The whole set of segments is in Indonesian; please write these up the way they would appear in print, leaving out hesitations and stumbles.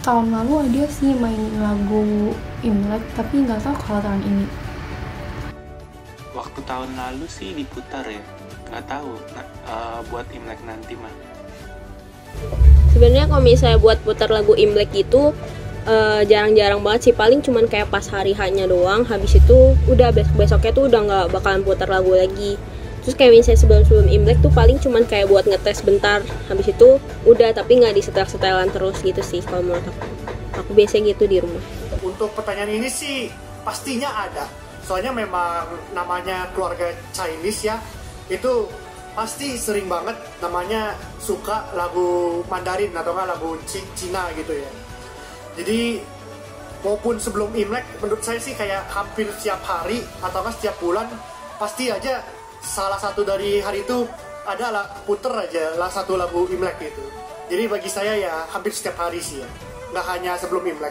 tahun lalu ada sih main lagu Imlek, tapi nggak tahu kalau tahun ini. Waktu tahun lalu sih diputar ya, nggak tahu buat Imlek nanti mah. Sebenarnya kalau misalnya buat putar lagu Imlek itu jarang-jarang banget sih, paling cuman kayak pas hari hanya doang, habis itu udah besok-besoknya tuh udah nggak bakalan putar lagu lagi. Terus kayak misalnya sebelum Imlek tuh paling cuman kayak buat ngetes bentar, habis itu udah, tapi nggak disetel-setelan terus gitu sih kalau menurut aku biasanya gitu di rumah. Untuk pertanyaan ini sih pastinya ada, soalnya memang namanya keluarga Chinese ya, itu pasti sering banget namanya suka lagu Mandarin atau nggak lagu Cina gitu ya. Jadi maupun sebelum Imlek, menurut saya sih kayak hampir setiap hari atau nggak setiap bulan pasti aja salah satu dari hari itu ada puter aja satu lagu Imlek gitu. Jadi bagi saya ya hampir setiap hari sih ya, nggak hanya sebelum Imlek.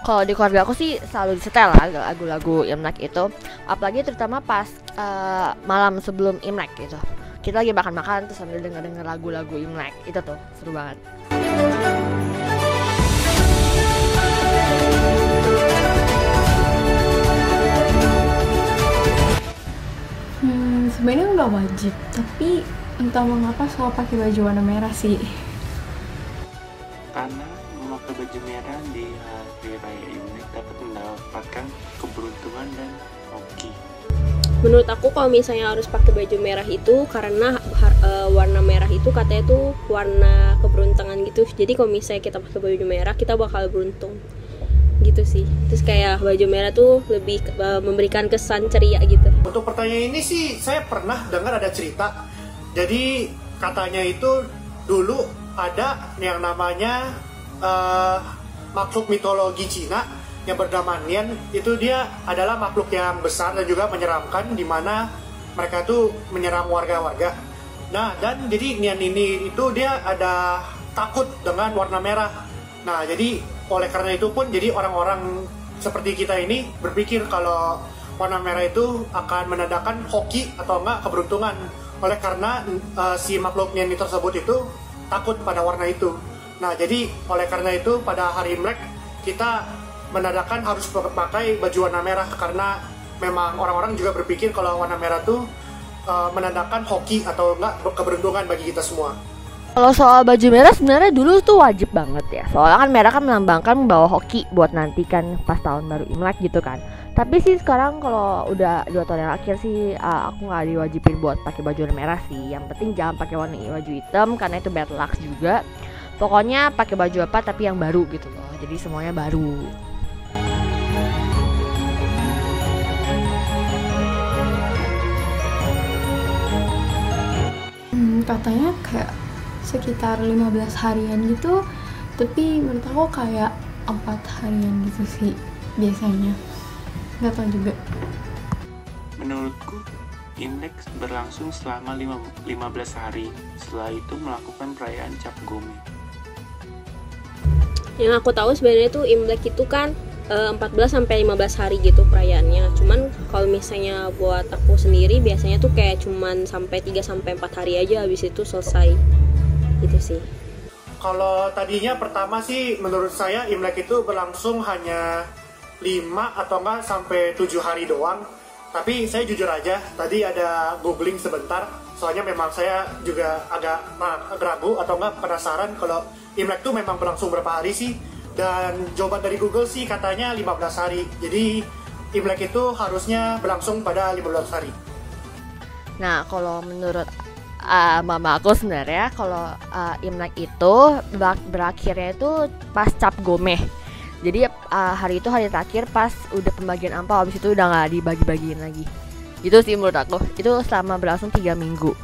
Kalau di keluarga aku sih selalu disetel lah lagu-lagu Imlek itu, apalagi terutama pas malam sebelum Imlek gitu. Kita lagi makan-makan terus sambil denger lagu-lagu Imlek, itu tuh seru banget. Sebenarnya nggak wajib, tapi entah mengapa selalu pakai baju warna merah sih. Karena memakai baju merah di hari raya Imlek dapat mendapatkan keberuntungan dan hoki. Menurut aku kalau misalnya harus pakai baju merah itu karena warna merah itu katanya tuh warna keberuntungan gitu. Jadi kalau misalnya kita pakai baju merah kita bakal beruntung gitu sih. Terus kayak baju merah tuh lebih memberikan kesan ceria gitu. Untuk pertanyaan ini sih saya pernah dengar ada cerita. Jadi katanya itu dulu ada yang namanya makhluk mitologi Cina yang bernama Nian. Itu dia adalah makhluk yang besar dan juga menyeramkan, di mana mereka tuh menyerang warga-warga. Nah, dan jadi Nian ini itu dia ada takut dengan warna merah. Nah, jadi oleh karena itu pun jadi orang-orang seperti kita ini berpikir kalau warna merah itu akan menandakan hoki atau enggak keberuntungan. Oleh karena si makhluk Nian tersebut itu takut pada warna itu. Nah, jadi oleh karena itu pada hari Imlek kita menandakan harus pakai baju warna merah, karena memang orang-orang juga berpikir kalau warna merah itu menandakan hoki atau enggak keberuntungan bagi kita semua. Kalau soal baju merah sebenarnya dulu tuh wajib banget ya. Soalnya kan merah kan melambangkan membawa hoki buat nanti kan pas tahun baru Imlek gitu kan. Tapi sih sekarang kalau udah 2 tahun yang akhir sih aku nggak diwajibin buat pakai baju merah sih. Yang penting jangan pakai baju hitam karena itu bad luck juga. Pokoknya pakai baju apa tapi yang baru gitu loh. Jadi semuanya baru. Katanya kayak sekitar 15 harian gitu, tapi menurut aku kayak 4 harian gitu sih biasanya, nggak tahu juga. Menurutku Imlek berlangsung selama 15 hari. Setelah itu melakukan perayaan Cap Gome. Yang aku tahu sebenarnya tuh Imlek itu kan 14-15 hari gitu perayaannya. Cuman kalau misalnya buat aku sendiri biasanya tuh kayak cuman sampai 3-4 hari aja, habis itu selesai. Gitu sih. Kalau tadinya pertama sih menurut saya Imlek itu berlangsung hanya 5 atau enggak sampai 7 hari doang. Tapi saya jujur aja tadi ada googling sebentar, soalnya memang saya juga agak ragu atau enggak penasaran kalau Imlek itu memang berlangsung berapa hari sih. Dan jawaban dari Google sih katanya 15 hari. Jadi Imlek itu harusnya berlangsung pada 15 hari. Nah, kalau menurut mama aku sebenarnya kalau Imlek itu berakhirnya itu pas Cap Gome. Jadi hari itu hari terakhir pas udah pembagian ampau, habis itu udah nggak dibagi-bagiin lagi. Itu sih menurut aku. Itu selama berlangsung 3 minggu.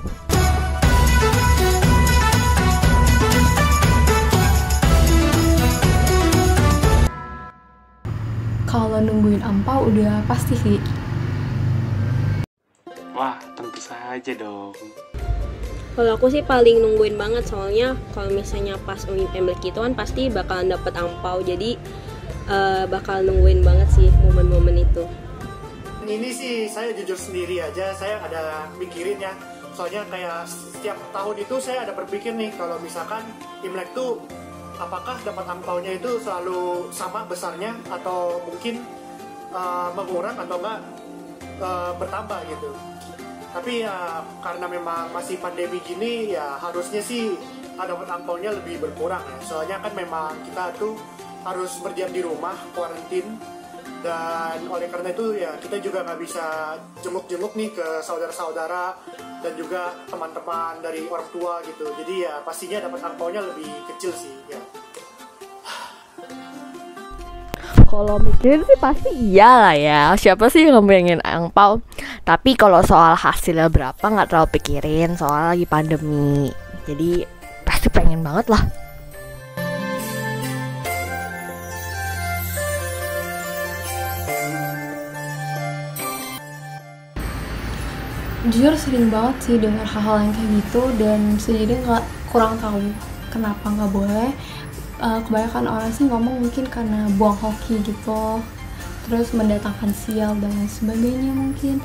Kalau nungguin ampau udah pasti sih. Wah, tentu saja dong. Kalau aku sih paling nungguin banget, soalnya kalau misalnya pas Imlek itu kan pasti bakalan dapet ampau, jadi bakal nungguin banget sih momen-momen itu. Ini sih saya jujur sendiri aja, saya ada mikirin ya. Soalnya kayak setiap tahun itu saya ada berpikir nih, kalau misalkan Imlek tuh apakah dapat angpaunya itu selalu sama besarnya atau mungkin mengurang atau enggak bertambah gitu. Tapi ya karena memang masih pandemi gini ya harusnya sih dapat angpaunya lebih berkurang ya. Soalnya kan memang kita tuh harus berdiam di rumah, kuarantin. Dan oleh karena itu ya kita juga nggak bisa jenguk-jenguk nih ke saudara-saudara dan juga teman-teman dari orang tua gitu. Jadi ya pastinya dapat angpaunya lebih kecil sih ya. Kalau mikirin sih pasti iya lah ya. Siapa sih yang pengen angpau? Tapi kalau soal hasilnya berapa nggak terlalu pikirin, soal lagi pandemi. Jadi pasti pengen banget lah. Jujur sering banget sih dengar hal-hal yang kayak gitu, dan sejujurnya nggak kurang tahu kenapa nggak boleh. Kebanyakan orang sih ngomong mungkin karena buang hoki gitu, terus mendatangkan sial dan lain sebagainya mungkin.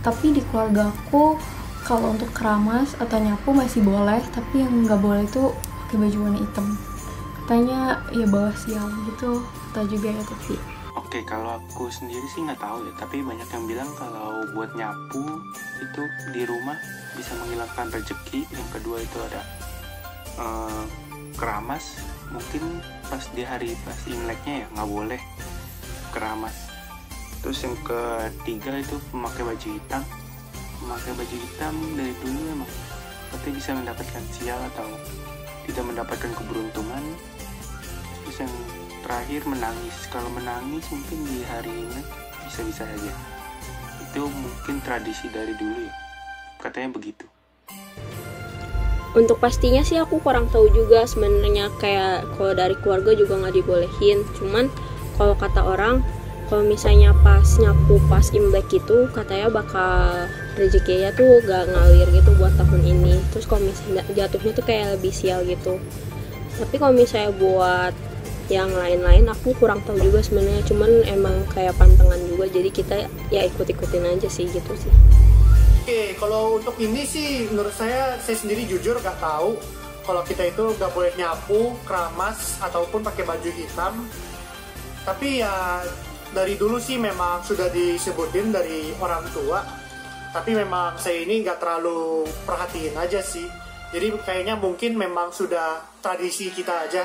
Tapi di keluarga aku kalau untuk keramas atau nyapu masih boleh, tapi yang nggak boleh itu pakai baju warna hitam. Katanya ya bawa sial gitu, atau juga ya tapi. Oke, kalau aku sendiri sih nggak tahu ya, tapi banyak yang bilang kalau buat nyapu itu di rumah bisa menghilangkan rezeki. Yang kedua itu ada keramas, mungkin pas di hari pas Imleknya ya nggak boleh keramas. Terus yang ketiga itu memakai baju hitam. Memakai baju hitam dari dulu emang katanya bisa mendapatkan sial atau tidak mendapatkan keberuntungan. Terus yang terakhir menangis. Kalau menangis mungkin di hari ini bisa-bisa aja. Itu mungkin tradisi dari dulu ya. Katanya begitu. Untuk pastinya sih aku kurang tahu juga sebenarnya, kayak kalau dari keluarga juga nggak dibolehin. Cuman kalau kata orang, kalau misalnya pas nyapu pas Imlek itu katanya bakal rezekinya tuh gak ngalir gitu buat tahun ini. Terus kalau misalnya jatuhnya tuh kayak lebih sial gitu. Tapi kalau misalnya buat yang lain-lain aku kurang tahu juga sebenarnya, cuman emang kayak pantangan juga, jadi kita ya ikut-ikutin aja sih gitu sih. Oke, kalau untuk ini sih menurut saya sendiri jujur gak tahu kalau kita itu gak boleh nyapu, keramas ataupun pakai baju hitam. Tapi ya dari dulu sih memang sudah disebutin dari orang tua. Tapi memang saya ini gak terlalu perhatiin aja sih. Jadi kayaknya mungkin memang sudah tradisi kita aja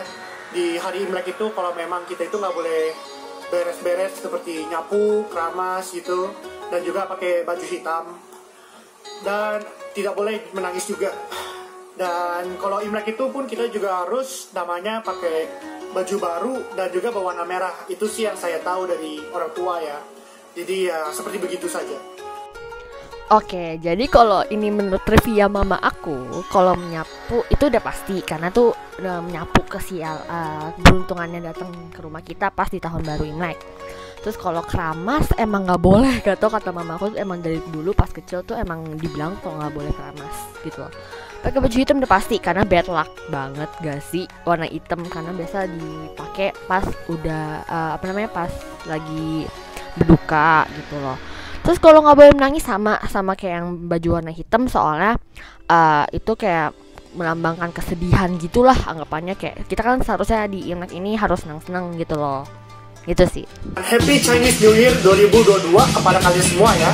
di hari Imlek itu kalau memang kita itu nggak boleh beres-beres seperti nyapu, keramas gitu, dan juga pakai baju hitam, dan tidak boleh menangis juga. Dan kalau Imlek itu pun kita juga harus namanya pakai baju baru dan juga berwarna merah. Itu sih yang saya tahu dari orang tua ya. Jadi ya seperti begitu saja. Oke, jadi kalau ini menurut trivia mama aku, kalau menyapu itu udah pasti karena tuh udah menyapu ke sial, beruntungannya datang ke rumah kita pas di tahun baru Imlek. Terus kalau keramas emang nggak boleh, gak tau kata mama aku emang dari dulu pas kecil tuh emang dibilang kalau nggak boleh keramas gitu loh. Pakai baju hitam udah pasti karena bad luck banget gak sih warna hitam, karena biasa dipakai pas udah pas lagi berduka gitu loh. Terus kalau nggak boleh menangis sama kayak yang baju warna hitam, soalnya itu kayak melambangkan kesedihan gitulah anggapannya, kayak kita kan seharusnya di Imlek ini harus senang-senang gitu loh. Gitu sih. Happy Chinese New Year 2022 kepada kalian semua ya.